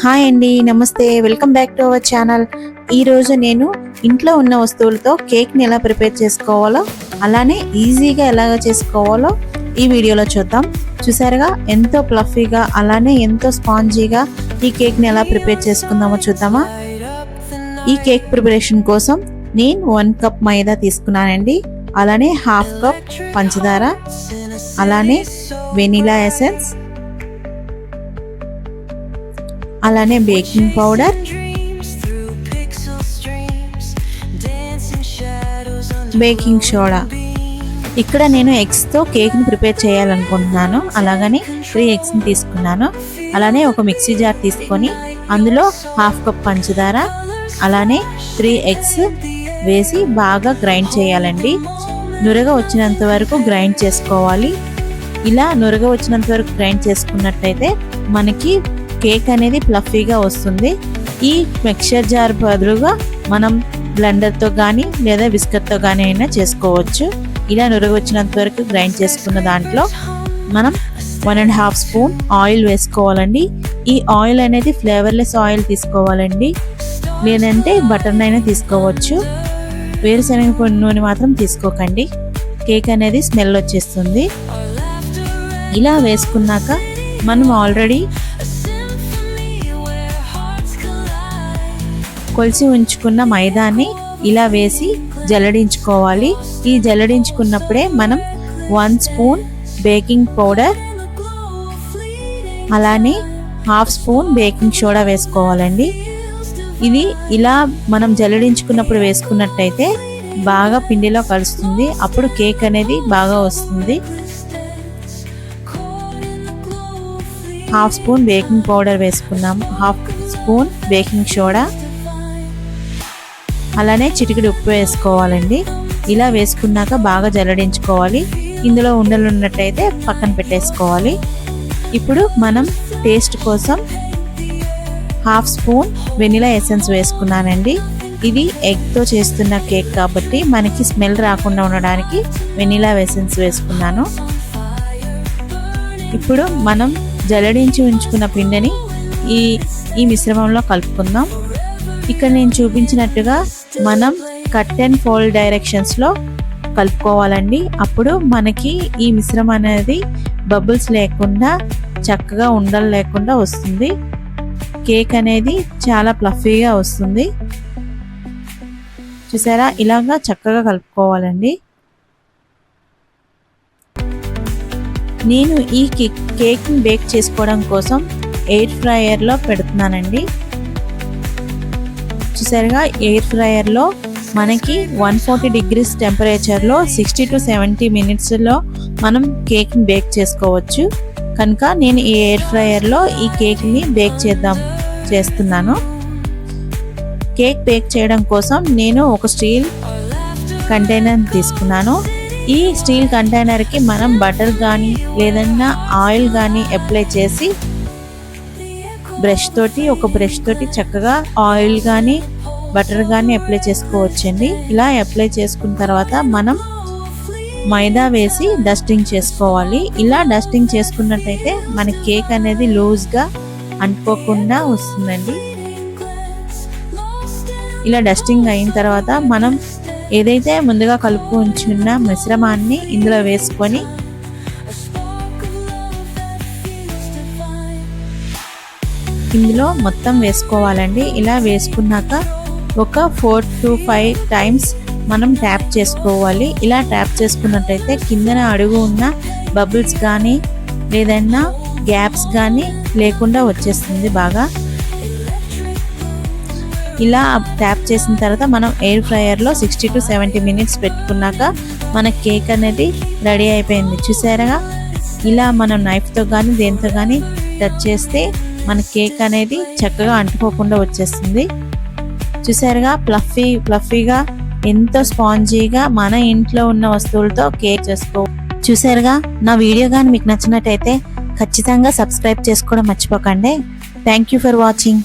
Hi అండి, నమస్తే, welcome back to our channel. ఈరోజు నేను ఇంట్లో ఉన్న వస్తువులతో కేక్ని ఎలా ప్రిపేర్ చేసుకోవాలో, అలానే ఈజీగా ఎలాగ చేసుకోవాలో ఈ వీడియోలో చూద్దాం. చూసారుగా ఎంతో ఫ్లఫీగా అలానే ఎంతో స్పాంజీగా ఈ కేక్ని ఎలా ప్రిపేర్ చేసుకుందామో చూద్దామా. ఈ కేక్ ప్రిపరేషన్ కోసం నేను 1 కప్ మైదా తీసుకున్నానండి. అలానే 1/2 కప్ పంచదార, అలానే వెనిలా ఎసెన్స్, అలానే బేకింగ్ పౌడర్, బేకింగ్ సోడా. ఇక్కడ నేను ఎగ్స్తో కేక్ని ప్రిపేర్ చేయాలనుకుంటున్నాను. అలాగని 3 ఎగ్స్ని తీసుకున్నాను. అలానే ఒక మిక్సీ జార్ తీసుకొని అందులో 1/2 కప్ పంచదార, అలానే 3 ఎగ్స్ వేసి బాగా గ్రైండ్ చేయాలండి. నురగ వచ్చినంత వరకు గ్రైండ్ చేసుకోవాలి. ఇలా నురగ వచ్చినంత వరకు గ్రైండ్ చేసుకున్నట్టయితే మనకి కేక్ అనేది ఫ్లఫీగా వస్తుంది. ఈ మిక్చర్ జార్ బదులుగా మనం బ్లెండర్తో కానీ లేదా విస్కర్తో కానీ అయినా చేసుకోవచ్చు. ఇలా నురగ వచ్చినంత వరకు గ్రైండ్ చేసుకున్న దాంట్లో మనం 1.5 స్పూన్ ఆయిల్ వేసుకోవాలండి. ఈ ఆయిల్ అనేది ఫ్లేవర్లెస్ ఆయిల్ తీసుకోవాలండి, లేదంటే బటర్నైనా తీసుకోవచ్చు. వేరుశనగ నూనె మాత్రం తీసుకోకండి, కేక్ అనేది స్మెల్ వచ్చేస్తుంది. ఇలా వేసుకున్నాక మనం ఆల్రెడీ కొలిసి ఉంచుకున్న మైదాని ఇలా వేసి జల్లడించుకోవాలి. ఈ జల్లడించుకున్నప్పుడే మనం 1 స్పూన్ బేకింగ్ పౌడర్, అలానే 1/2 స్పూన్ బేకింగ్ సోడా వేసుకోవాలండి. ఇది ఇలా మనం జల్లడించుకున్నప్పుడు వేసుకున్నట్టయితే బాగా పిండిలో కలుస్తుంది. అప్పుడు కేక్ అనేది బాగా వస్తుంది. 1/2 స్పూన్ బేకింగ్ పౌడర్ వేసుకున్నాం, 1/2 స్పూన్ బేకింగ్ సోడా, అలానే చిటికెడు ఉప్పు వేసుకోవాలండి. ఇలా వేసుకున్నాక బాగా జల్లడించుకోవాలి. ఇందులో ఉండలు ఉన్నట్టయితే పక్కన పెట్టేసుకోవాలి. ఇప్పుడు మనం టేస్ట్ కోసం 1/2 స్పూన్ వెనిలా ఎసెన్స్ వేసుకున్నానండి. ఇది ఎగ్తో చేస్తున్న కేక్ కాబట్టి మనకి స్మెల్ రాకుండా ఉండడానికి వెనిలా ఎసెన్స్ వేసుకున్నాను. ఇప్పుడు మనం జల్లడించి ఉంచుకున్న పిండిని ఈ మిశ్రమంలో కలుపుకుందాం. ఇక్కడ నేను చూపించినట్టుగా మనం కట్ అండ్ ఫోల్డ్ డైరెక్షన్స్లో కలుపుకోవాలండి. అప్పుడు మనకి ఈ మిశ్రమం అనేది బబుల్స్ లేకుండా చక్కగా ఉండలు లేకుండా వస్తుంది. కేక్ అనేది చాలా ఫ్లఫీగా వస్తుంది. చూసారా, ఇలాగా చక్కగా కలుపుకోవాలండి. నేను ఈ కేక్ని బేక్ చేసుకోవడం కోసం ఎయిర్ ఫ్రైయర్లో పెడుతున్నానండి. చూసారుగా, ఎయిర్ ఫ్రైయర్లో మనకి 140 డిగ్రీస్ టెంపరేచర్లో 60 to 70 మినిట్స్లో మనం కేక్ని బేక్ చేసుకోవచ్చు. కనుక నేను ఈ ఎయిర్ ఫ్రైయర్లో ఈ కేక్ని బేక్ చేస్తున్నాను. కేక్ బేక్ చేయడం కోసం నేను ఒక స్టీల్ కంటైనర్ తీసుకున్నాను. ఈ స్టీల్ కంటైనర్కి మనం బటర్ కానీ లేదన్నా ఆయిల్ కానీ అప్లై చేసి ఒక బ్రష్ తోటి చక్కగా ఆయిల్ కానీ బటర్ కానీ అప్లై చేసుకోవచ్చండి. ఇలా అప్లై చేసుకున్న తర్వాత మనం మైదా వేసి డస్టింగ్ చేసుకోవాలి. ఇలా డస్టింగ్ చేసుకున్నట్టయితే మన కేక్ అనేది లూజ్గా అంటుకోకుండా వస్తుందండి. ఇలా డస్టింగ్ అయిన తర్వాత మనం ఏదైతే ముందుగా కలుపు ఉంచున్న మిశ్రమాన్ని ఇందులో వేసుకొని ఇందులో మొత్తం వేసుకోవాలండి. ఇలా వేసుకున్నాక ఒక 4 to 5 టైమ్స్ మనం ట్యాప్ చేసుకోవాలి. ఇలా ట్యాప్ చేసుకున్నట్టయితే కిందన అడుగు ఉన్న బబుల్స్ కానీ లేదన్నా గ్యాప్స్ కానీ లేకుండా వచ్చేస్తుంది బాగా. ఇలా ట్యాప్ చేసిన తర్వాత మనం ఎయిర్ ఫ్రైయర్లో 60 to 70 మినిట్స్ పెట్టుకున్నాక మన కేక్ అనేది రెడీ అయిపోయింది. చూసారుగా, ఇలా మనం నైఫ్తో కానీ దేంతో కానీ టచ్ చేస్తే మన కేక్ అనేది చక్కగా అంటుకోకుండా వచ్చేస్తుంది. చూసారుగా, ఫ్లఫీగా ఎంతో స్పాంజీగా మన ఇంట్లో ఉన్న వస్తువులతో కేక్ చూసారుగా. నా వీడియో కానీ మీకు నచ్చినట్టయితే ఖచ్చితంగా సబ్స్క్రైబ్ చేసుకోవడం మర్చిపోకండి. Thank you for watching.